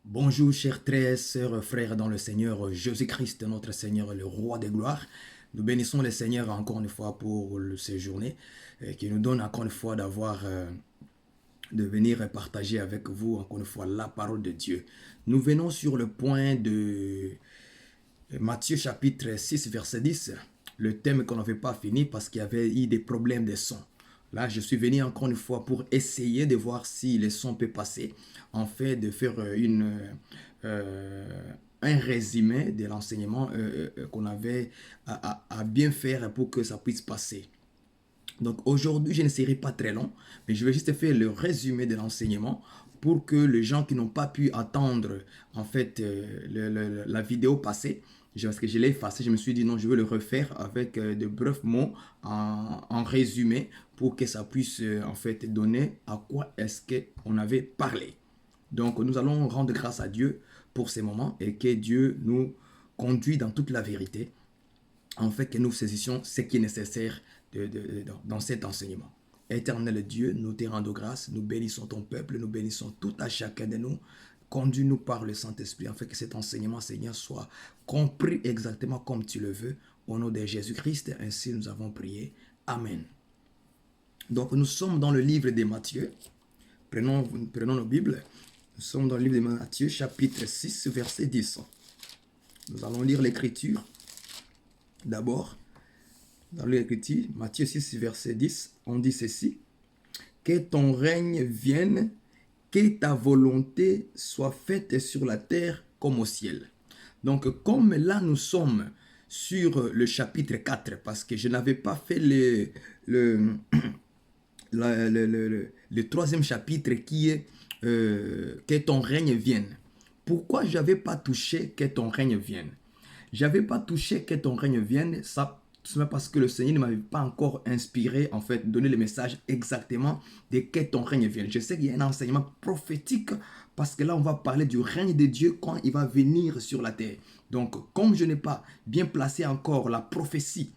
Bonjour chers frères, sœurs, frères dans le Seigneur Jésus-Christ, notre Seigneur, le roi des gloires. Nous bénissons le Seigneur encore une fois pour ces journées qui nous donne encore une fois de venir partager avec vous encore une fois la parole de Dieu. Nous venons sur le point de Matthieu chapitre 6 verset 10, le thème qu'on n'avait pas fini parce qu'il y avait eu des problèmes de son. Là, je suis venu encore une fois pour essayer de voir si le son peut passer, en fait de faire un résumé de l'enseignement qu'on avait à bien faire pour que ça puisse passer. Donc aujourd'hui, je ne serai pas très long, mais je vais juste faire le résumé de l'enseignement pour que les gens qui n'ont pas pu attendre en fait la vidéo passée, parce que je l'ai effacé, je me suis dit non, je vais le refaire avec de brefs mots en résumé pour que ça puisse en fait donner à quoi est-ce qu'on avait parlé. Donc nous allons rendre grâce à Dieu pour ces moments et que Dieu nous conduit dans toute la vérité, en fait que nous saisissions ce qui est nécessaire dans cet enseignement. Éternel Dieu, nous te rendons grâce, nous bénissons ton peuple, nous bénissons tout à chacun de nous. Conduis-nous par le Saint-Esprit, afin que cet enseignement, Seigneur, soit compris exactement comme tu le veux. Au nom de Jésus-Christ, ainsi nous avons prié. Amen. Donc nous sommes dans le livre de Matthieu. Prenons nos Bibles. Nous sommes dans le livre de Matthieu, chapitre 6, verset 10. Nous allons lire l'Écriture. D'abord, dans l'Écriture, Matthieu 6, verset 10, on dit ceci. Que ton règne vienne, que ta volonté soit faite sur la terre comme au ciel. Donc, comme là nous sommes sur le chapitre 4, parce que je n'avais pas fait le troisième chapitre qui est que ton règne vienne. Pourquoi je n'avais pas touché que ton règne vienne? Je n'avais pas touché que ton règne vienne, ça tout simplement parce que le Seigneur ne m'avait pas encore inspiré, en fait, donner le message exactement de que ton règne vienne. Je sais qu'il y a un enseignement prophétique parce que là, on va parler du règne de Dieu quand il va venir sur la terre. Donc, comme je n'ai pas bien placé encore la prophétie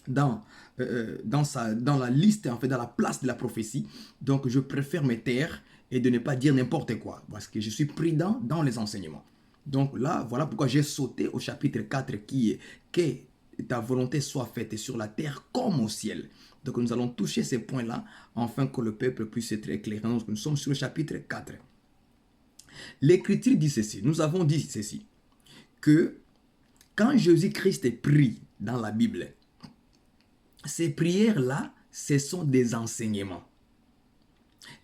dans la liste, en fait, dans la place de la prophétie, donc je préfère me taire et de ne pas dire n'importe quoi parce que je suis prudent dans les enseignements. Donc là, voilà pourquoi j'ai sauté au chapitre 4 qui est que ta volonté soit faite sur la terre comme au ciel. Donc nous allons toucher ces points-là afin que le peuple puisse être éclairé. Donc nous sommes sur le chapitre 4. L'Écriture dit ceci, nous avons dit ceci, que quand Jésus-Christ prie dans la Bible, ces prières-là, ce sont des enseignements.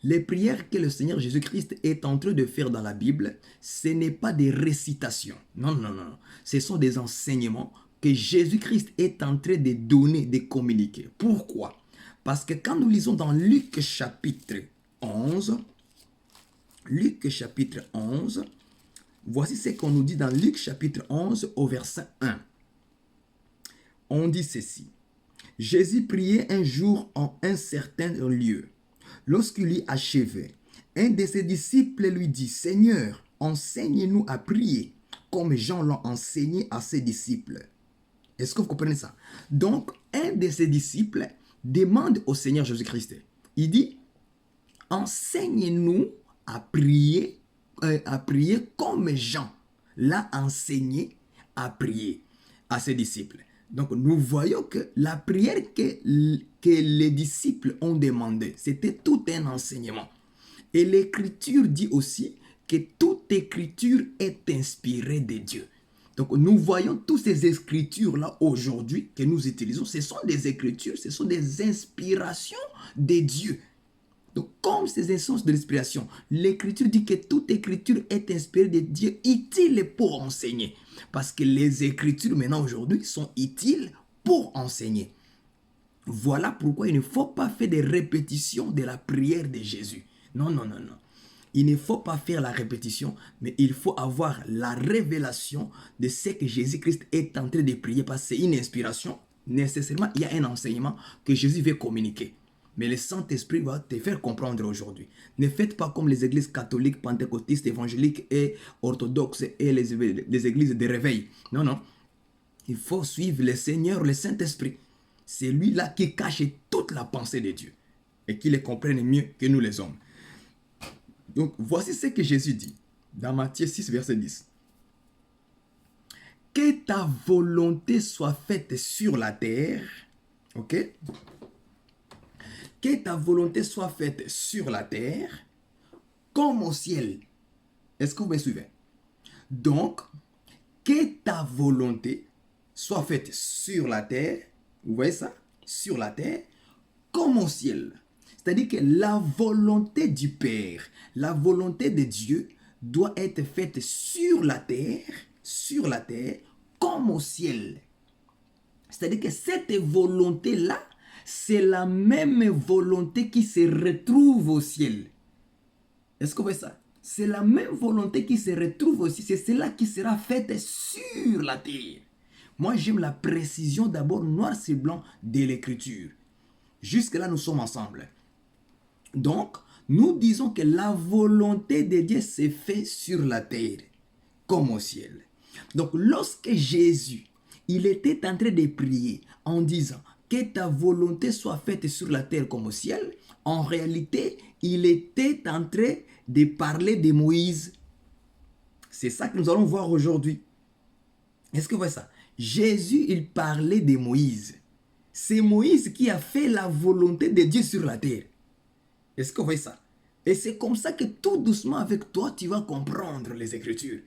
Les prières que le Seigneur Jésus-Christ est en train de faire dans la Bible, ce n'est pas des récitations. Non, non, non, non. Ce sont des enseignements que Jésus-Christ est en train de donner, de communiquer. Pourquoi? Parce que quand nous lisons dans Luc chapitre 11, voici ce qu'on nous dit dans Luc chapitre 11 au verset 1. On dit ceci. Jésus priait un jour en un certain lieu. Lorsqu'il y achevait, un de ses disciples lui dit, « Seigneur, enseigne-nous à prier, comme Jean l'a enseigné à ses disciples. » Est-ce que vous comprenez ça? Donc, un de ses disciples demande au Seigneur Jésus-Christ. Il dit, « Enseigne-nous à prier comme Jean l'a enseigné à prier à ses disciples. » Donc, nous voyons que la prière que les disciples ont demandé, c'était tout un enseignement. Et l'Écriture dit aussi que toute Écriture est inspirée de Dieu. Donc, nous voyons toutes ces Écritures-là aujourd'hui que nous utilisons. Ce sont des Écritures, ce sont des inspirations de Dieu. Donc, comme ces essences de l'inspiration, l'Écriture dit que toute Écriture est inspirée de Dieu, utile pour enseigner. Parce que les Écritures, maintenant, aujourd'hui, sont utiles pour enseigner. Voilà pourquoi il ne faut pas faire des répétitions de la prière de Jésus. Non, non, non, non. Il ne faut pas faire la répétition, mais il faut avoir la révélation de ce que Jésus-Christ est en train de prier. Parce que c'est une inspiration. Nécessairement, il y a un enseignement que Jésus veut communiquer. Mais le Saint-Esprit va te faire comprendre aujourd'hui. Ne faites pas comme les églises catholiques, pentecôtistes, évangéliques et orthodoxes et les églises de réveil. Non, non. Il faut suivre le Seigneur, le Saint-Esprit. C'est lui-là qui cache toute la pensée de Dieu et qui les comprenne mieux que nous les hommes. Donc, voici ce que Jésus dit. Dans Matthieu 6, verset 10. Que ta volonté soit faite sur la terre. Ok? Que ta volonté soit faite sur la terre comme au ciel. Est-ce que vous me suivez? Donc, que ta volonté soit faite sur la terre. Vous voyez ça? Sur la terre comme au ciel. C'est-à-dire que la volonté du Père, la volonté de Dieu doit être faite sur la terre comme au ciel. C'est-à-dire que cette volonté-là, c'est la même volonté qui se retrouve au ciel. Est-ce que vous voyez ça? C'est la même volonté qui se retrouve aussi. C'est cela qui sera faite sur la terre. Moi, j'aime la précision d'abord noir sur blanc de l'écriture. Jusque-là, nous sommes ensemble. Donc, nous disons que la volonté de Dieu s'est faite sur la terre, comme au ciel. Donc, lorsque Jésus, il était en train de prier en disant que ta volonté soit faite sur la terre comme au ciel, en réalité, il était en train de parler de Moïse. C'est ça que nous allons voir aujourd'hui. Est-ce que vous voyez ça? Jésus, il parlait de Moïse. C'est Moïse qui a fait la volonté de Dieu sur la terre. Est-ce que vous voyez ça? Et c'est comme ça que tout doucement avec toi, tu vas comprendre les Écritures.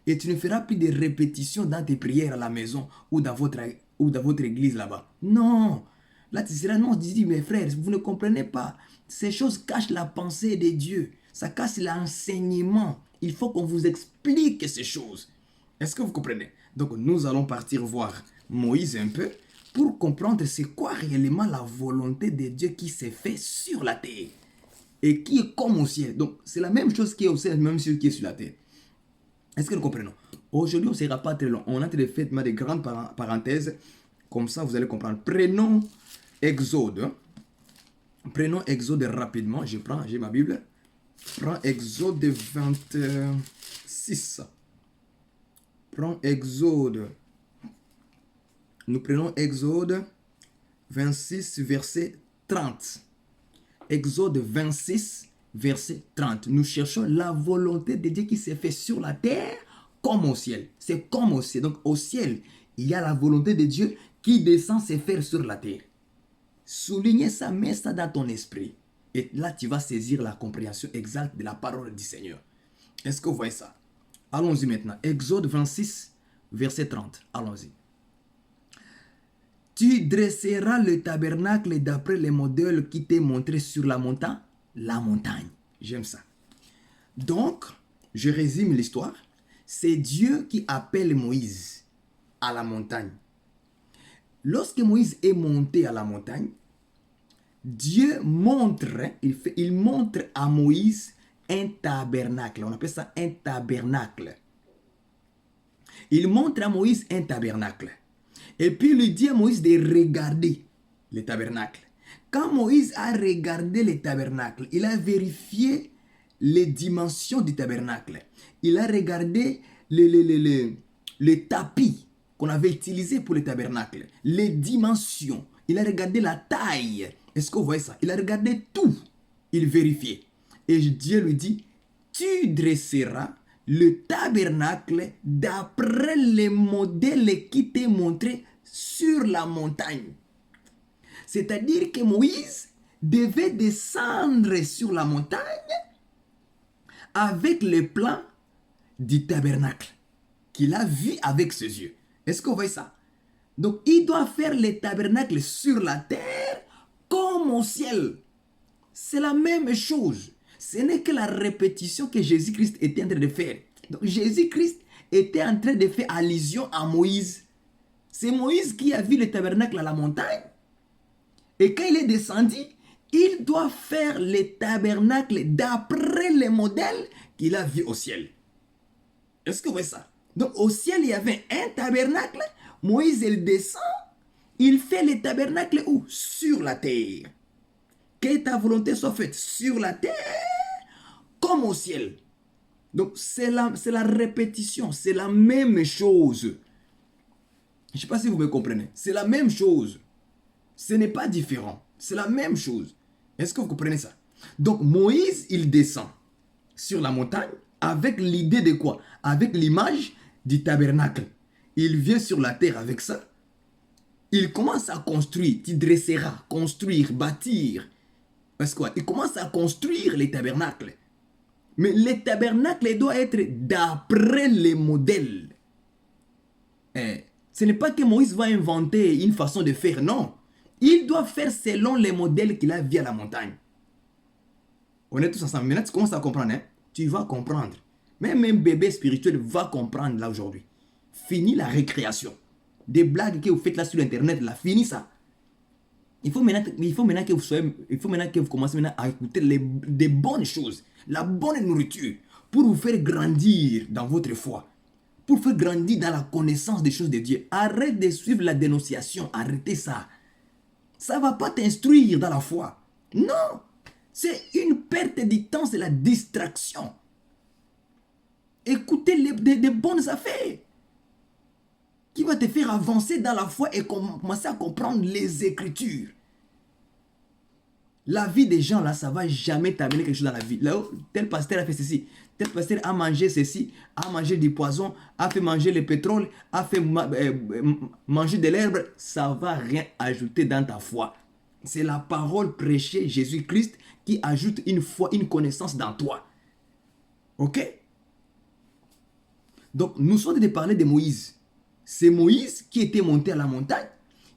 Et tu ne feras plus de répétitions dans tes prières à la maison ou dans votre église là-bas. Non. Là, tu seras, non, tu dis, mes frères, vous ne comprenez pas. Ces choses cachent la pensée de Dieu. Ça cache l'enseignement. Il faut qu'on vous explique ces choses. Est-ce que vous comprenez? Donc, nous allons partir voir Moïse un peu pour comprendre c'est quoi réellement la volonté de Dieu qui s'est fait sur la terre et qui est comme au ciel. Donc, c'est la même chose qui est au ciel, même chose qui est sur la terre. Est-ce que nous comprenons? Aujourd'hui, on ne sera pas très long. On a de fait des grandes parenthèses. Comme ça, vous allez comprendre. Prenons Exode. Prenons Exode rapidement. J'ai ma Bible. Prends Exode 26. Prends Exode. Nous prenons Exode 26, verset 30. Exode 26, verset 30. Nous cherchons la volonté de Dieu qui s'est fait sur la terre comme au ciel. C'est comme au ciel. Donc au ciel, il y a la volonté de Dieu qui descend se faire sur la terre. Soulignez ça, mets ça dans ton esprit. Et là, tu vas saisir la compréhension exacte de la parole du Seigneur. Est-ce que vous voyez ça? Allons-y maintenant. Exode 26, verset 30. Allons-y. Tu dresseras le tabernacle d'après les modèles qui t'est montré sur la montagne. La montagne. J'aime ça. Donc, je résume l'histoire. C'est Dieu qui appelle Moïse à la montagne. Lorsque Moïse est monté à la montagne, Dieu montre à Moïse un tabernacle. On appelle ça un tabernacle. Il montre à Moïse un tabernacle. Et puis il lui dit à Moïse de regarder le tabernacle. Quand Moïse a regardé le tabernacle, il a vérifié les dimensions du tabernacle. Il a regardé le tapis qu'on avait utilisé pour le tabernacle. Les dimensions. Il a regardé la taille. Est-ce que vous voyez ça? Il a regardé tout. Il vérifiait. Et Dieu lui dit, tu dresseras le tabernacle d'après les modèles qui t'est montré sur la montagne. C'est-à-dire que Moïse devait descendre sur la montagne avec le plan du tabernacle qu'il a vu avec ses yeux. Est-ce que vous voyez ça? Donc, il doit faire le tabernacle sur la terre comme au ciel. C'est la même chose. Ce n'est que la répétition que Jésus-Christ était en train de faire. Donc, Jésus-Christ était en train de faire allusion à Moïse. C'est Moïse qui a vu le tabernacle à la montagne. Et quand il est descendu, il doit faire le tabernacle d'après les modèles qu'il a vu au ciel. Est-ce que vous voyez ça? Donc au ciel, il y avait un tabernacle. Moïse, il descend. Il fait le tabernacle où? Sur la terre. Que ta volonté soit faite sur la terre comme au ciel. Donc c'est la répétition. C'est la même chose. Je ne sais pas si vous me comprenez. C'est la même chose. Ce n'est pas différent. C'est la même chose. Est-ce que vous comprenez ça? Donc Moïse, il descend sur la montagne. Avec l'idée de quoi? Avec l'image du tabernacle. Il vient sur la terre avec ça. Il commence à construire. Tu dresseras, construire, bâtir. Parce quoi? Il commence à construire les tabernacles. Mais les tabernacles doivent être d'après les modèles. Ce n'est pas que Moïse va inventer une façon de faire, non. Il doit faire selon les modèles qu'il a vus à la montagne. On est tous ensemble. Maintenant, tu commences à comprendre. Hein? Tu vas comprendre. Même un bébé spirituel va comprendre là aujourd'hui. Fini la récréation. Des blagues que vous faites là sur Internet, là, fini ça. Il faut maintenant que vous commencez maintenant à écouter des bonnes choses, la bonne nourriture, pour vous faire grandir dans votre foi, pour vous faire grandir dans la connaissance des choses de Dieu. Arrête de suivre la dénonciation, arrêtez ça. Ça ne va pas t'instruire dans la foi. Non, c'est une perte de temps, c'est la distraction. Écoutez des bonnes affaires qui va te faire avancer dans la foi et commencer à comprendre les Écritures. La vie des gens, là, ça ne va jamais t'amener quelque chose dans la vie. Là, tel pasteur a fait ceci, tel pasteur a mangé ceci, a mangé du poison, a fait manger le pétrole, a fait manger de l'herbe. Ça ne va rien ajouter dans ta foi. C'est la parole prêchée, Jésus-Christ, qui ajoute une foi, une connaissance dans toi. Ok? Donc, nous sommes en train de parler de Moïse. C'est Moïse qui était monté à la montagne.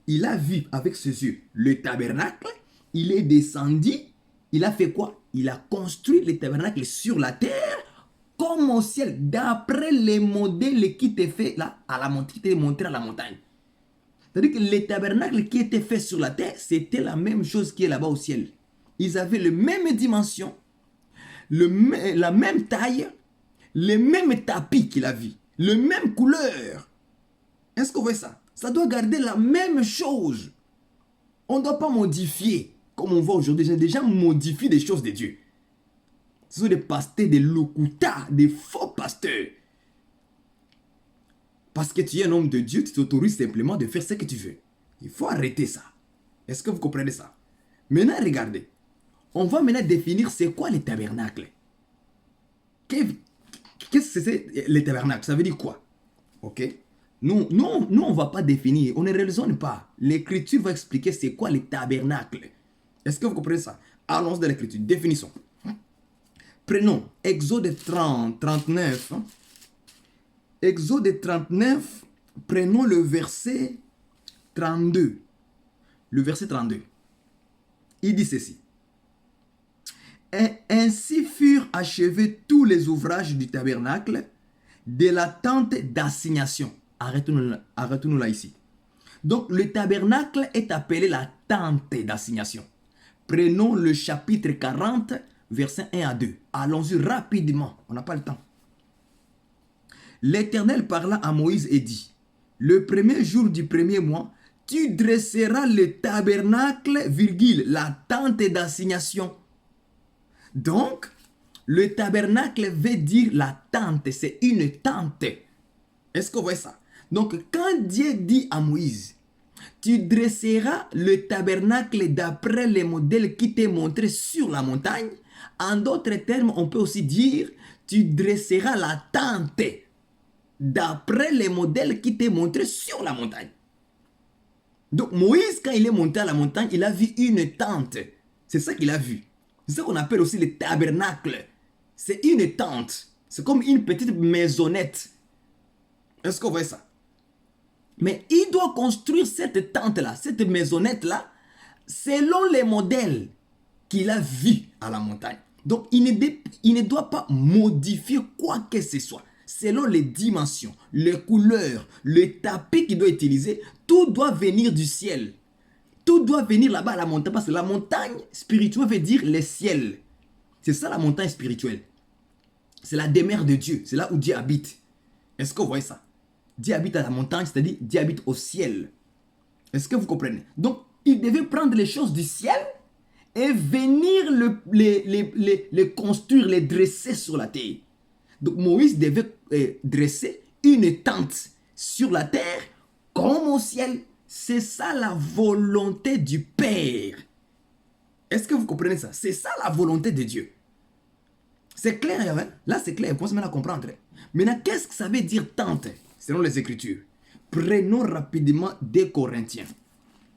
Il a vu avec ses yeux le tabernacle. Il est descendu. Il a fait quoi? Il a construit le tabernacle sur la terre comme au ciel, d'après les modèles qui étaient faits là à la montagne, qui étaient montrés à la montagne. C'est-à-dire que les tabernacles qui étaient faits sur la terre, c'était la même chose qui est là-bas au ciel. Ils avaient les mêmes dimensions, la même taille, les mêmes tapis qu'il a vu, les mêmes couleurs. Est-ce que vous voyez ça? Ça doit garder la même chose. On ne doit pas modifier. Comme on voit aujourd'hui, j'ai déjà modifié des choses de Dieu. Ce sont des pasteurs, des locutas, des faux pasteurs. Parce que tu es un homme de Dieu, tu t'autorises simplement de faire ce que tu veux. Il faut arrêter ça. Est-ce que vous comprenez ça? Maintenant, regardez. On va maintenant définir c'est quoi les tabernacles. Qu'est-ce que c'est les tabernacles? Ça veut dire quoi? Ok? Nous, on ne va pas définir. On ne raisonne pas. L'Écriture va expliquer c'est quoi les tabernacles. Est-ce que vous comprenez ça? Allons dans l'Écriture. Définissons. Prenons Exode 30, 39. Exode 39, prenons le verset 32. Le verset 32. Il dit ceci. Et ainsi furent achevés tous les ouvrages du tabernacle de la tente d'assignation. Arrêtons-nous là ici. Donc le tabernacle est appelé la tente d'assignation. Prenons le chapitre 40, versets 1 à 2. Allons-y rapidement, on n'a pas le temps. L'Éternel parla à Moïse et dit, le premier jour du premier mois, tu dresseras le tabernacle, la tente d'assignation. Donc, le tabernacle veut dire la tente, c'est une tente. Est-ce que vous voyez ça? Donc, quand Dieu dit à Moïse, tu dresseras le tabernacle d'après les modèles qui t'est montré sur la montagne, en d'autres termes, on peut aussi dire, tu dresseras la tente d'après les modèles qui t'est montré sur la montagne. Donc, Moïse, quand il est monté à la montagne, il a vu une tente. C'est ça qu'il a vu. C'est ça qu'on appelle aussi le tabernacle. C'est une tente. C'est comme une petite maisonnette. Est-ce que vous voyez ça? Mais il doit construire cette tente-là, cette maisonnette-là, selon les modèles qu'il a vus à la montagne. Donc, il ne doit pas modifier quoi que ce soit. Selon les dimensions, les couleurs, le tapis qu'il doit utiliser, tout doit venir du ciel. Tout doit venir là-bas à la montagne. Parce que la montagne spirituelle veut dire le ciel. C'est ça la montagne spirituelle. C'est la demeure de Dieu. C'est là où Dieu habite. Est-ce que vous voyez ça? Dieu habite à la montagne, c'est-à-dire Dieu habite au ciel. Est-ce que vous comprenez? Donc, il devait prendre les choses du ciel et venir les construire, les dresser sur la terre. Donc, Moïse devait dresser une tente sur la terre comme au ciel. C'est ça la volonté du Père. Est-ce que vous comprenez ça? C'est ça la volonté de Dieu. C'est clair, hein? Là c'est clair, vous commencez maintenant à comprendre. Maintenant, qu'est-ce que ça veut dire tente, selon les Écritures? Prenons rapidement des Corinthiens.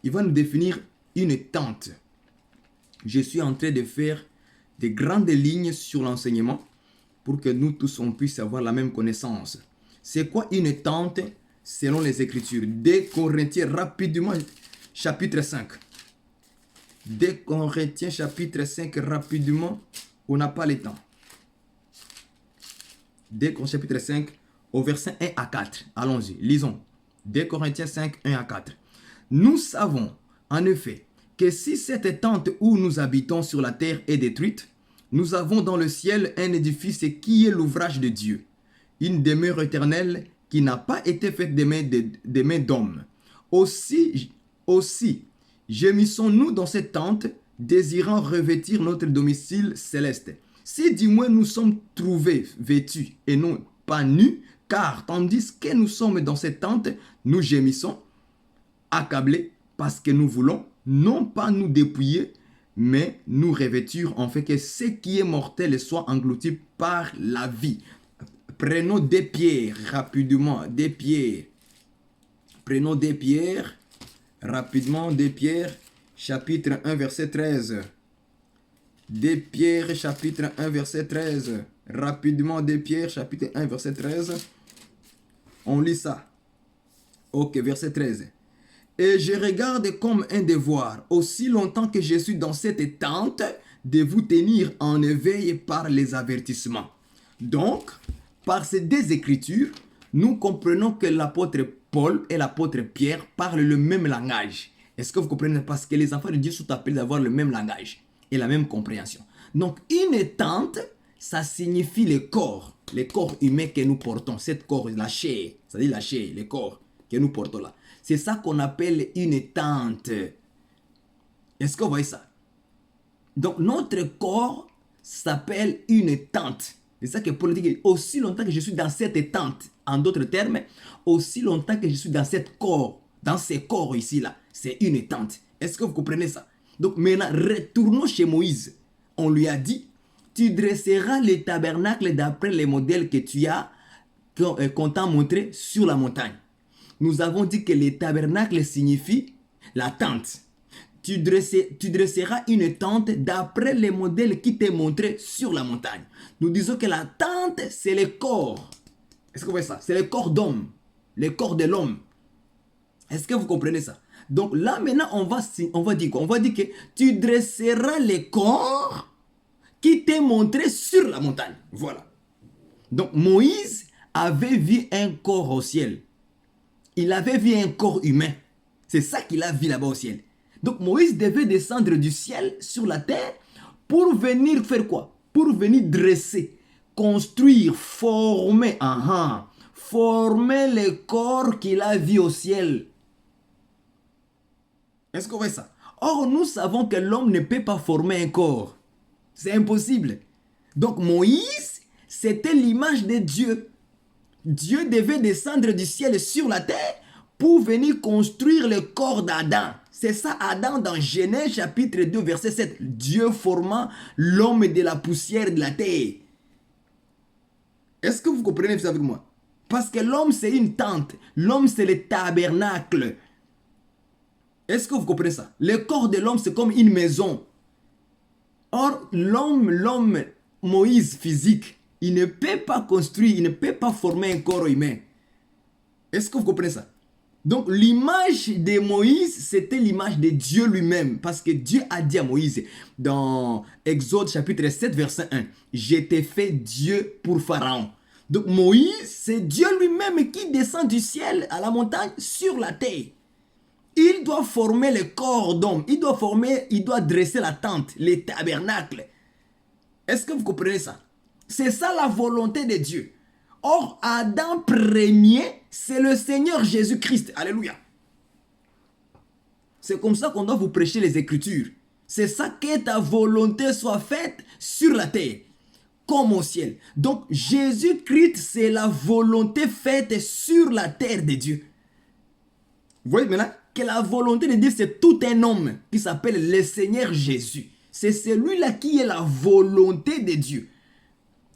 Il va nous définir une tente. Je suis en train de faire des grandes lignes sur l'enseignement pour que nous tous on puisse avoir la même connaissance. C'est quoi une tente selon les Écritures? Des Corinthiens, rapidement, chapitre 5. Des Corinthiens, chapitre 5, rapidement, on n'a pas le temps. Des Corinthiens, chapitre 5, au verset 1 à 4. Allons-y, lisons. Des Corinthiens 5, 1 à 4. Nous savons, en effet, que si cette tente où nous habitons sur la terre est détruite, nous avons dans le ciel un édifice qui est l'ouvrage de Dieu, une demeure éternelle qui n'a pas été faite des mains d'hommes. Aussi, gémissons-nous dans cette tente, désirant revêtir notre domicile céleste. Si du moins nous sommes trouvés vêtus et non pas nus, car tandis que nous sommes dans cette tente, nous gémissons, accablés, parce que nous voulons non pas nous dépouiller, mais nous revêtir en fait que ce qui est mortel soit englouti par la vie. Prenons des pierres rapidement, des pierres. Prenons des pierres rapidement, des pierres, chapitre 1, verset 13. Des pierres, chapitre 1, verset 13. Rapidement, des pierres, chapitre 1, verset 13. On lit ça. Ok, verset 13. Et je regarde comme un devoir, aussi longtemps que je suis dans cette tente, de vous tenir en éveil par les avertissements. Donc, par ces deux écritures, nous comprenons que l'apôtre Paul et l'apôtre Pierre parlent le même langage. Est-ce que vous comprenez? Parce que les enfants de Dieu sont appelés d'avoir le même langage et la même compréhension. Donc, une tente, ça signifie le corps humain que nous portons. Cette corps, la chair, c'est-à-dire la chair, le corps que nous portons là. C'est ça qu'on appelle une tente. Est-ce que vous voyez ça? Donc, notre corps s'appelle une tente. C'est ça que Paul dit, aussi longtemps que je suis dans cette tente, en d'autres termes, aussi longtemps que je suis dans cette corps, dans ces corps ici-là, c'est une tente. Est-ce que vous comprenez ça? Donc maintenant, retournons chez Moïse. On lui a dit, tu dresseras le tabernacle d'après les modèles que tu as, qu'on t'a montré sur la montagne. Nous avons dit que le tabernacle signifie la tente. Tu dresseras une tente d'après les modèles qui t'est montré sur la montagne. Nous disons que la tente, c'est le corps. Est-ce que vous voyez ça? C'est le corps d'homme. Le corps de l'homme. Est-ce que vous comprenez ça? Donc là, maintenant, on va dire quoi? On va dire que tu dresseras le corps qui t'est montré sur la montagne. Voilà. Donc Moïse avait vu un corps au ciel. Il avait vu un corps humain. C'est ça qu'il a vu là-bas au ciel. Donc Moïse devait descendre du ciel sur la terre pour venir faire quoi? Pour venir dresser, construire, former le corps qu'il a vu au ciel. Est-ce que vous voyez ça? Or, nous savons que l'homme ne peut pas former un corps. C'est impossible. Donc Moïse, c'était l'image de Dieu. Dieu devait descendre du ciel sur la terre pour venir construire le corps d'Adam. C'est ça Adam dans Genèse chapitre 2 verset 7. Dieu formant l'homme de la poussière de la terre. Est-ce que vous comprenez ça avec moi? Parce que l'homme c'est une tente. L'homme c'est le tabernacle. Est-ce que vous comprenez ça? Le corps de l'homme c'est comme une maison. Or l'homme Moïse physique, il ne peut pas construire, il ne peut pas former un corps humain. Est-ce que vous comprenez ça? Donc l'image de Moïse, c'était l'image de Dieu lui-même. Parce que Dieu a dit à Moïse, dans Exode chapitre 7 verset 1, « Je t'ai fait Dieu pour Pharaon ». Donc Moïse, c'est Dieu lui-même qui descend du ciel à la montagne sur la terre. Il doit former le corps d'homme, il doit dresser la tente, les tabernacles. Est-ce que vous comprenez ça? C'est ça la volonté de Dieu. Or, Adam premier, c'est le Seigneur Jésus-Christ. Alléluia. C'est comme ça qu'on doit vous prêcher les Écritures. C'est ça que ta volonté soit faite sur la terre, comme au ciel. Donc, Jésus-Christ, c'est la volonté faite sur la terre de Dieu. Vous voyez maintenant que la volonté de Dieu, c'est tout un homme qui s'appelle le Seigneur Jésus. C'est celui-là qui est la volonté de Dieu.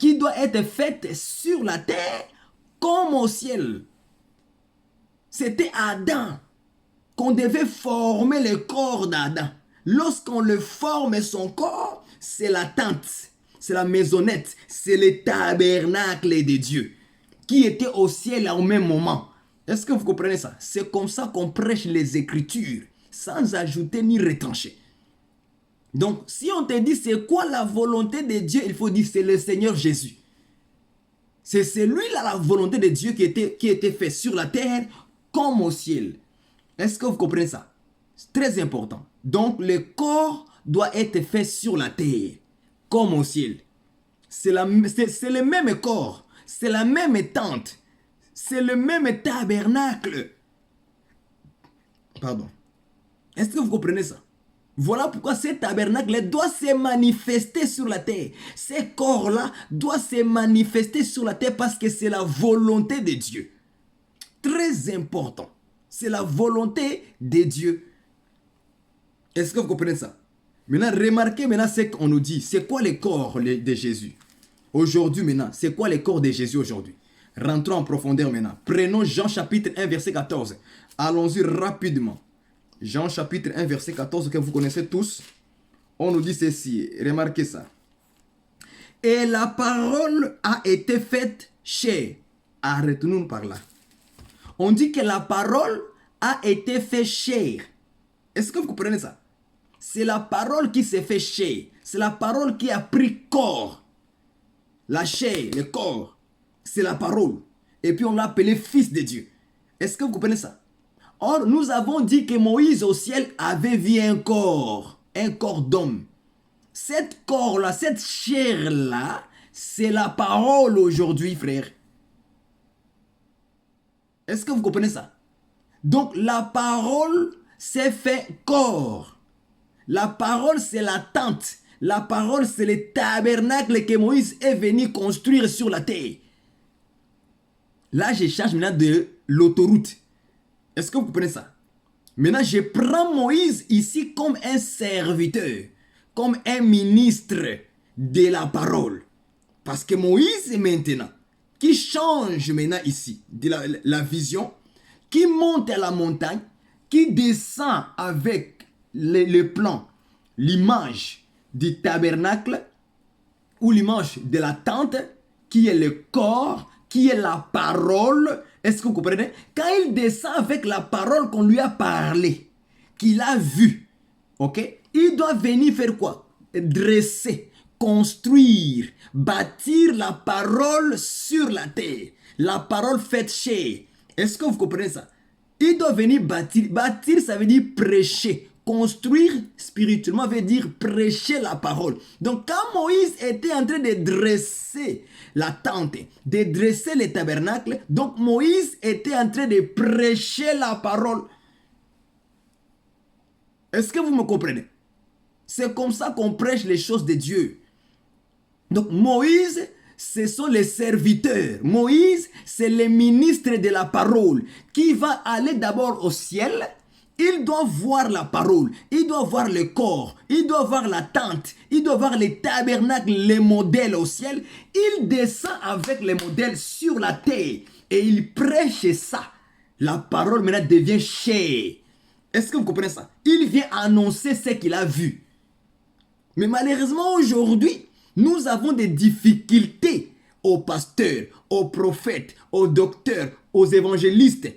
qui doit être faite sur la terre comme au ciel. C'était Adam qu'on devait former le corps d'Adam. Lorsqu'on le forme son corps, c'est la tente, c'est la maisonnette, c'est le tabernacle de Dieu qui était au ciel au même moment. Est-ce que vous comprenez ça? C'est comme ça qu'on prêche les Écritures, sans ajouter ni retrancher. Donc, si on te dit c'est quoi la volonté de Dieu, il faut dire c'est le Seigneur Jésus. C'est celui-là la volonté de Dieu qui était fait sur la terre comme au ciel. Est-ce que vous comprenez ça? C'est très important. Donc, le corps doit être fait sur la terre comme au ciel. C'est le même corps, c'est la même tente, c'est le même tabernacle. Pardon. Est-ce que vous comprenez ça? Voilà pourquoi ce tabernacle doit se manifester sur la terre. Ces corps-là doivent se manifester sur la terre parce que c'est la volonté de Dieu. Très important. C'est la volonté de Dieu. Est-ce que vous comprenez ça? Maintenant, remarquez maintenant ce qu'on nous dit. C'est quoi le corps de Jésus? Aujourd'hui maintenant, c'est quoi le corps de Jésus aujourd'hui? Rentrons en profondeur maintenant. Prenons Jean chapitre 1 verset 14. Allons-y rapidement. Jean chapitre 1 verset 14 que vous connaissez tous. On nous dit ceci. Remarquez ça. Et la parole a été faite chair. Arrêtons-nous par là. On dit que la parole a été faite chair. Est-ce que vous comprenez ça? C'est la parole qui s'est fait chair. C'est la parole qui a pris corps. La chair, le corps, c'est la parole. Et puis on l'a appelé fils de Dieu. Est-ce que vous comprenez ça? Or, nous avons dit que Moïse au ciel avait vu un corps d'homme. Cet corps-là, cette chair-là, c'est la parole aujourd'hui, frère. Est-ce que vous comprenez ça? Donc, la parole s'est fait corps. La parole, c'est la tente. La parole, c'est le tabernacle que Moïse est venu construire sur la terre. Là, je charge maintenant de l'autoroute. Est-ce que vous comprenez ça? Maintenant, je prends Moïse ici comme un serviteur, comme un ministre de la parole. Parce que Moïse, maintenant, qui change maintenant ici de la vision, qui monte à la montagne, qui descend avec le plan, l'image du tabernacle ou l'image de la tente, qui est le corps, qui est la parole. Est-ce que vous comprenez? Quand il descend avec la parole qu'on lui a parlé, qu'il a vu, ok? Il doit venir faire quoi? Dresser, construire, bâtir la parole sur la terre. La parole faite chair. Est-ce que vous comprenez ça? Il doit venir bâtir. Bâtir, ça veut dire prêcher. Construire spirituellement veut dire prêcher la parole. Donc quand Moïse était en train de dresser la tente, de dresser le tabernacle, donc Moïse était en train de prêcher la parole. Est-ce que vous me comprenez? C'est comme ça qu'on prêche les choses de Dieu. Donc Moïse, ce sont les serviteurs. Moïse, c'est le ministre de la parole qui va aller d'abord au ciel. Il doit voir la parole, il doit voir le corps, il doit voir la tente, il doit voir les tabernacles, les modèles au ciel. Il descend avec les modèles sur la terre et il prêche ça. La parole maintenant devient chair. Est-ce que vous comprenez ça? Il vient annoncer ce qu'il a vu. Mais malheureusement aujourd'hui, nous avons des difficultés aux pasteurs, aux prophètes, aux docteurs, aux évangélistes,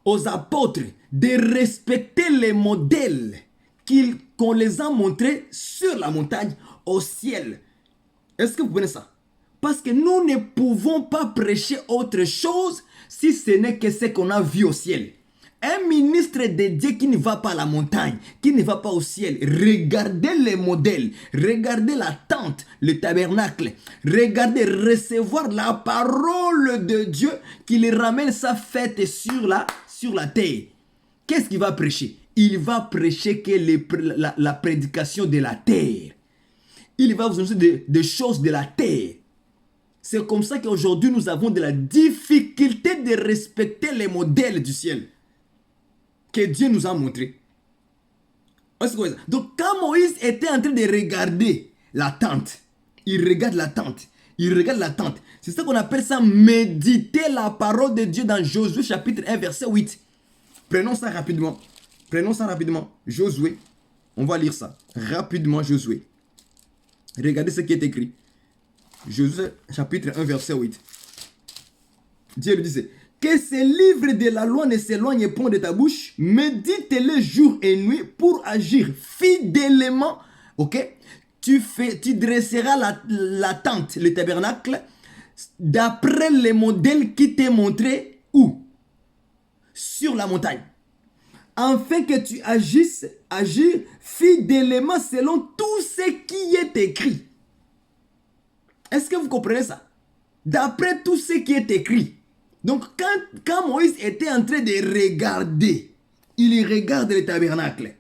aux apôtres, de respecter les modèles qu'on les a montrés sur la montagne, au ciel. Est-ce que vous comprenez ça? Parce que nous ne pouvons pas prêcher autre chose si ce n'est que ce qu'on a vu au ciel. Un ministre de Dieu qui ne va pas à la montagne, qui ne va pas au ciel, regardez les modèles, regardez la tente, le tabernacle, regardez recevoir la parole de Dieu qui les ramène sa fête sur la terre. Qu'est-ce qu'il va prêcher? Il va prêcher que la prédication de la terre. Il va vous annoncer des choses de la terre. C'est comme ça qu'aujourd'hui nous avons de la difficulté de respecter les modèles du ciel que Dieu nous a montré. Donc quand Moïse était en train de regarder la tente, Il regarde la tente. Il regarde la tente. C'est ça qu'on appelle ça méditer la parole de Dieu dans Josué chapitre 1 verset 8. Prenons ça rapidement. Prenons ça rapidement. Josué. On va lire ça. Rapidement Josué. Regardez ce qui est écrit. Josué chapitre 1 verset 8. Dieu lui disait, que ces livres de la loi ne s'éloignent point de ta bouche, médite-les jour et nuit pour agir fidèlement. Ok? Tu dresseras la tente, le tabernacle, d'après les modèles qui t'est montré où? Sur la montagne. Afin que tu agir fidèlement selon tout ce qui est écrit. Est-ce que vous comprenez ça? D'après tout ce qui est écrit. Donc quand Moïse était en train de regarder, il regarde le tabernacle,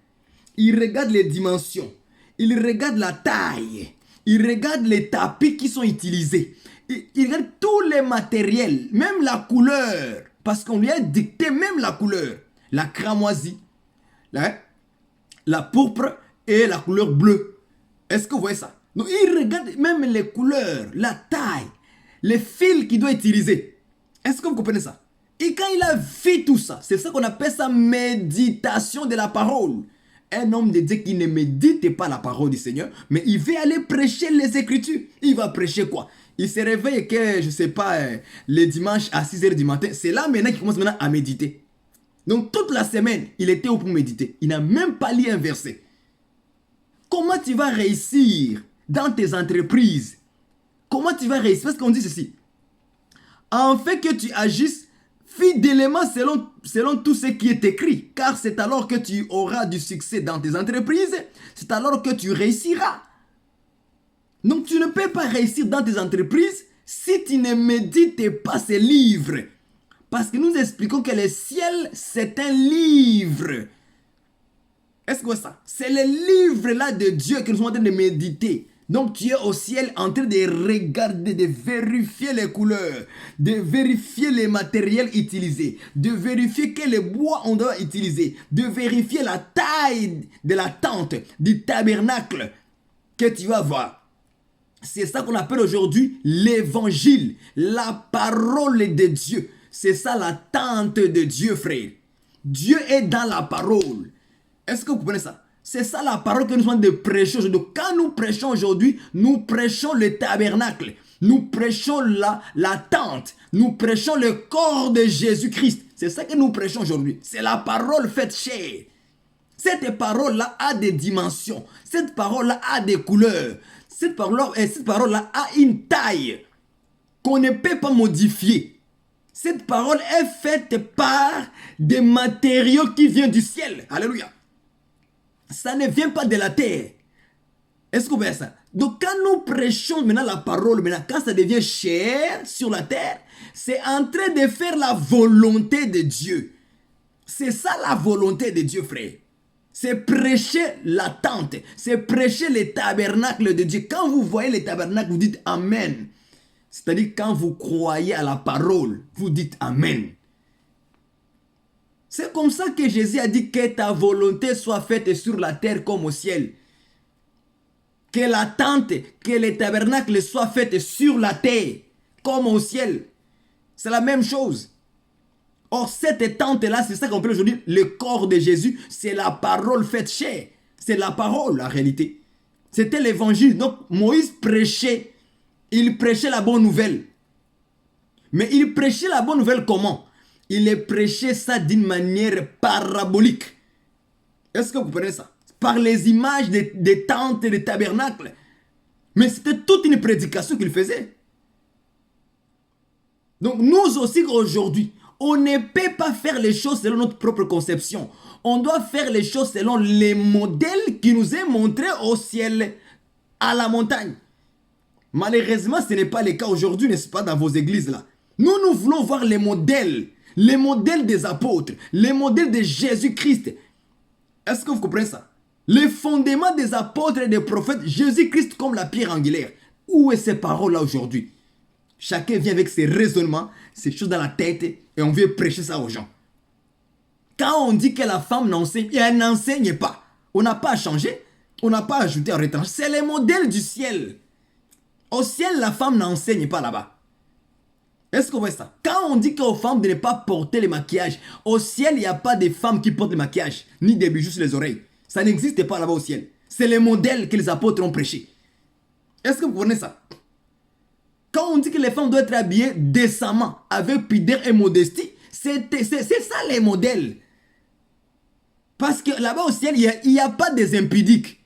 il regarde les dimensions, il regarde la taille, il regarde les tapis qui sont utilisés, il regarde tous les matériels, même la couleur, parce qu'on lui a dicté même la couleur, la cramoisie, la pourpre et la couleur bleue. Est-ce que vous voyez ça? Donc il regarde même les couleurs, la taille, les fils qu'il doit utiliser. Est-ce que vous comprenez ça? Et quand il a vu tout ça, c'est ça qu'on appelle ça méditation de la parole. Un homme de Dieu qui ne médite pas la parole du Seigneur, mais il veut aller prêcher les Écritures. Il va prêcher quoi? Il se réveille que, je ne sais pas, le dimanche à 6 h du matin. C'est là maintenant qu'il commence maintenant à méditer. Donc toute la semaine, il était où pour méditer? Il n'a même pas lu un verset. Comment tu vas réussir dans tes entreprises? Comment tu vas réussir? Parce qu'on dit ceci. Afin que tu agisses fidèlement selon tout ce qui est écrit. Car c'est alors que tu auras du succès dans tes entreprises. C'est alors que tu réussiras. Donc tu ne peux pas réussir dans tes entreprises si tu ne médites pas ces livres. Parce que nous expliquons que le ciel, c'est un livre. Est-ce que c'est ça? C'est le livre là de Dieu que nous sommes en train de méditer. Donc tu es au ciel en train de regarder, de vérifier les couleurs, de vérifier les matériels utilisés, de vérifier quel bois on doit utiliser, de vérifier la taille de la tente, du tabernacle que tu vas voir. C'est ça qu'on appelle aujourd'hui l'évangile, la parole de Dieu. C'est ça la tente de Dieu, frère. Dieu est dans la parole. Est-ce que vous comprenez ça? C'est ça la parole que nous sommes de prêcher aujourd'hui. Quand nous prêchons aujourd'hui, nous prêchons le tabernacle. Nous prêchons la tente. Nous prêchons le corps de Jésus-Christ. C'est ça que nous prêchons aujourd'hui. C'est la parole faite chair. Cette parole-là a des dimensions. Cette parole-là a des couleurs. Cette parole-là a une taille qu'on ne peut pas modifier. Cette parole est faite par des matériaux qui viennent du ciel. Alléluia. Ça ne vient pas de la terre. Est-ce que vous voyez ça? Donc quand nous prêchons maintenant la parole, quand ça devient chair sur la terre, c'est en train de faire la volonté de Dieu. C'est ça la volonté de Dieu, frère. C'est prêcher la tente. C'est prêcher les tabernacles de Dieu. Quand vous voyez les tabernacles, vous dites Amen. C'est-à-dire quand vous croyez à la parole, vous dites Amen. C'est comme ça que Jésus a dit que ta volonté soit faite sur la terre comme au ciel. Que la tente, que les tabernacles soient faits sur la terre comme au ciel. C'est la même chose. Or, cette tente-là, c'est ça qu'on appelle aujourd'hui le corps de Jésus. C'est la parole faite chair. C'est la parole, la réalité. C'était l'évangile. Donc, Moïse prêchait. Il prêchait la bonne nouvelle. Mais il prêchait la bonne nouvelle comment? Il prêchait ça d'une manière parabolique. Est-ce que vous comprenez ça? Par les images des tentes et des tabernacles. Mais c'était toute une prédication qu'il faisait. Donc nous aussi aujourd'hui, on ne peut pas faire les choses selon notre propre conception. On doit faire les choses selon les modèles qui nous est montrés au ciel, à la montagne. Malheureusement, ce n'est pas le cas aujourd'hui, n'est-ce pas, dans vos églises là. Nous voulons voir les modèles des apôtres, les modèles de Jésus-Christ. Est-ce que vous comprenez ça? Les fondements des apôtres et des prophètes, Jésus-Christ comme la pierre angulaire. Où est ces paroles-là aujourd'hui? Chacun vient avec ses raisonnements, ses choses dans la tête et on veut prêcher ça aux gens. Quand on dit que la femme n'enseigne, elle n'enseigne pas. On n'a pas à changer, on n'a pas à ajouter à retrancher. C'est les modèles du ciel. Au ciel, la femme n'enseigne pas là-bas. Est-ce que vous voyez ça? Quand on dit qu'aux femmes de ne pas porter le maquillage, au ciel, il n'y a pas de femmes qui portent le maquillage, ni des bijoux sur les oreilles. Ça n'existe pas là-bas au ciel. C'est les modèles que les apôtres ont prêchés. Est-ce que vous comprenez ça? Quand on dit que les femmes doivent être habillées décemment, avec pudeur et modestie, c'est ça les modèles. Parce que là-bas au ciel, il n'y a pas des impudiques.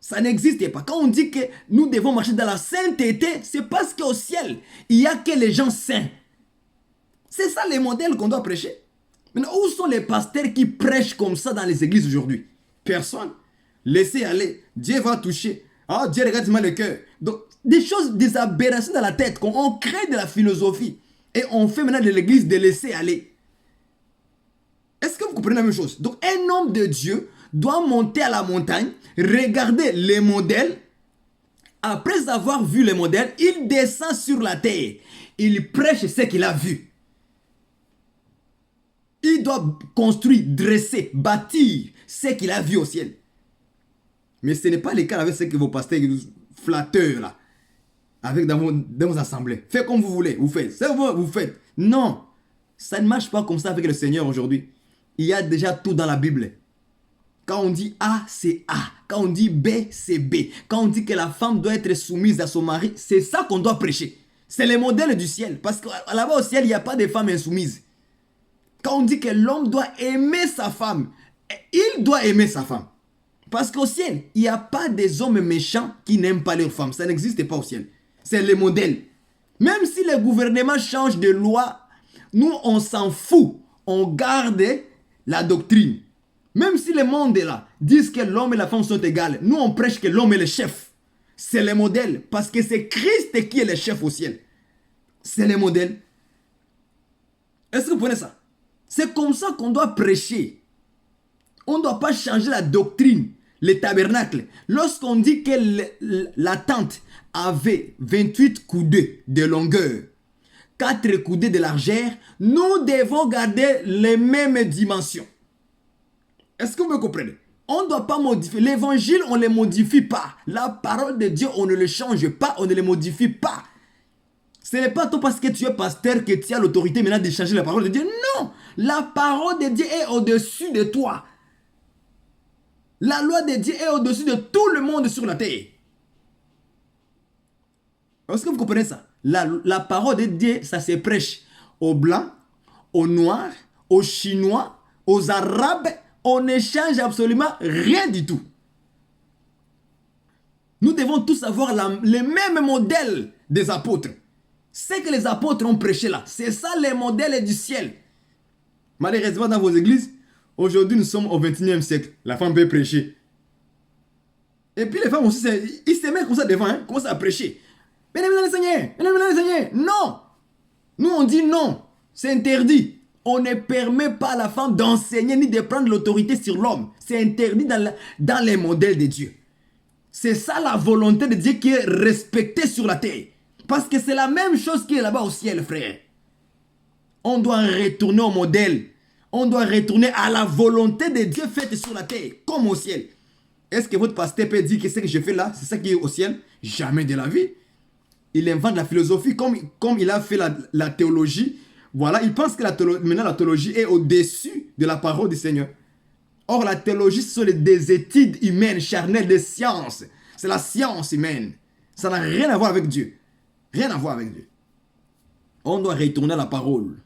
Ça n'existe pas. Quand on dit que nous devons marcher dans la sainteté, c'est parce qu'au ciel, il n'y a que les gens saints. C'est ça les modèles qu'on doit prêcher. Maintenant, où sont les pasteurs qui prêchent comme ça dans les églises aujourd'hui? Personne. Laissez aller. Dieu va toucher. Ah, Dieu regarde mal le cœur. Donc, des choses, des aberrations dans la tête. On crée de la philosophie. Et on fait maintenant de l'église de laisser aller. Est-ce que vous comprenez la même chose? Donc, un homme de Dieu doit monter à la montagne, regarder les modèles. Après avoir vu les modèles, il descend sur la terre. Il prêche ce qu'il a vu. Il doit construire, dresser, bâtir ce qu'il a vu au ciel. Mais ce n'est pas le cas avec ce que vos pasteurs flatteurs là, avec dans vos assemblées. Faites comme vous voulez, vous faites. C'est vous faites. Non, ça ne marche pas comme ça avec le Seigneur aujourd'hui. Il y a déjà tout dans la Bible. Quand on dit A, c'est A. Quand on dit B, c'est B. Quand on dit que la femme doit être soumise à son mari, c'est ça qu'on doit prêcher. C'est le modèle du ciel. Parce que là-bas au ciel, il n'y a pas de femmes insoumises. Quand on dit que l'homme doit aimer sa femme, il doit aimer sa femme. Parce qu'au ciel, il n'y a pas des hommes méchants qui n'aiment pas leurs femmes. Ça n'existe pas au ciel. C'est le modèle. Même si le gouvernement change de loi, nous, on s'en fout. On garde la doctrine. Même si le monde est là, disent que l'homme et la femme sont égales, nous, on prêche que l'homme est le chef. C'est le modèle. Parce que c'est Christ qui est le chef au ciel. C'est le modèle. Est-ce que vous comprenez ça? C'est comme ça qu'on doit prêcher. On ne doit pas changer la doctrine. Les tabernacles. Lorsqu'on dit que la tente avait 28 coudées de longueur, 4 coudées de largeur, nous devons garder les mêmes dimensions. Est-ce que vous me comprenez? On ne doit pas modifier. L'évangile, on ne le modifie pas. La parole de Dieu, on ne le change pas, on ne le modifie pas. Ce n'est pas toi parce que tu es pasteur que tu as l'autorité maintenant de changer la parole de Dieu. Non! La parole de Dieu est au-dessus de toi. La loi de Dieu est au-dessus de tout le monde sur la terre. Est-ce que vous comprenez ça? La parole de Dieu, ça se prêche aux blancs, aux noirs, aux chinois, aux arabes. On ne change absolument rien du tout. Nous devons tous avoir les mêmes modèles des apôtres. Ce que les apôtres ont prêché là, c'est ça les modèles du ciel. Malheureusement, dans vos églises, aujourd'hui, nous sommes au 21e siècle. La femme peut prêcher. Et puis les femmes aussi, ils se mettent comme ça devant, hein, commencent à prêcher. Mesdames et Seigneur, non. Nous, on dit non. C'est interdit. On ne permet pas à la femme d'enseigner ni de prendre l'autorité sur l'homme. C'est interdit dans les modèles de Dieu. C'est ça la volonté de Dieu qui est respectée sur la terre. Parce que c'est la même chose qui est là-bas au ciel, frère. On doit retourner au modèle. On doit retourner à la volonté de Dieu faite sur la terre, comme au ciel. Est-ce que votre pasteur peut dire que ce que je fais là, c'est ça qui est au ciel? Jamais de la vie. Il invente la philosophie comme il a fait la théologie. Voilà, il pense que maintenant la théologie est au-dessus de la parole du Seigneur. Or, la théologie, ce sont des études humaines, charnelles, des sciences. C'est la science humaine. Ça n'a rien à voir avec Dieu. Rien à voir avec Dieu. On doit retourner à la parole.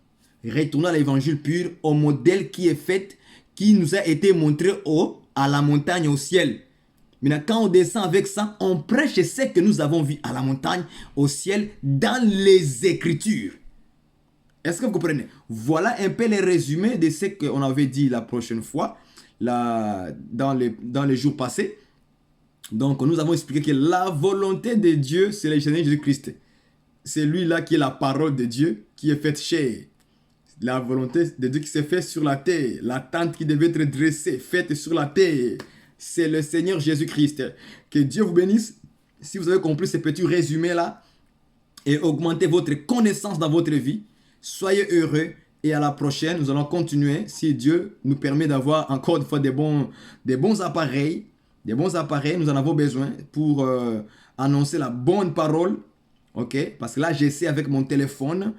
Retourner à l'évangile pur, au modèle qui est fait, qui nous a été montré à la montagne, au ciel. Maintenant, quand on descend avec ça, on prêche ce que nous avons vu à la montagne, au ciel, dans les Écritures. Est-ce que vous comprenez? Voilà un peu les résumés de ce qu'on avait dit la prochaine fois, dans les jours passés. Donc, nous avons expliqué que la volonté de Dieu, c'est le Seigneur Jésus-Christ. C'est lui-là qui est la parole de Dieu, qui est faite chair. La volonté de Dieu qui s'est faite sur la terre. La tente qui devait être dressée, faite sur la terre. C'est le Seigneur Jésus-Christ. Que Dieu vous bénisse. Si vous avez compris ce petit résumé-là et augmenter votre connaissance dans votre vie, soyez heureux et à la prochaine. Nous allons continuer si Dieu nous permet d'avoir encore une fois des bons appareils Des bons appareils, nous en avons besoin pour annoncer la bonne parole. Ok? Parce que là, j'essaie avec mon téléphone.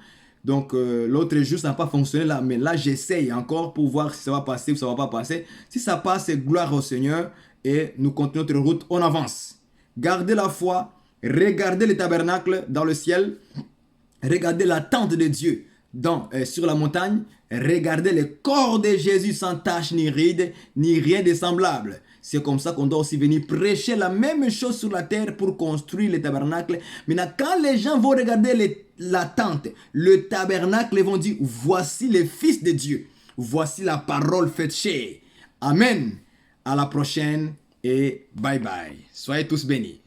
Donc, l'autre jour, ça n'a pas fonctionné là. Mais là, j'essaye encore pour voir si ça va passer ou ça ne va pas passer. Si ça passe, c'est gloire au Seigneur. Et nous continuons notre route. On avance. Gardez la foi. Regardez le tabernacle dans le ciel. Regardez la tente de Dieu sur la montagne. Regardez le corps de Jésus sans tache ni ride, ni rien de semblable. C'est comme ça qu'on doit aussi venir prêcher la même chose sur la terre pour construire le tabernacle. Maintenant, quand les gens vont regarder la tente, le tabernacle, ils vont dire, voici les fils de Dieu. Voici la parole faite chair. Amen. À la prochaine et bye bye. Soyez tous bénis.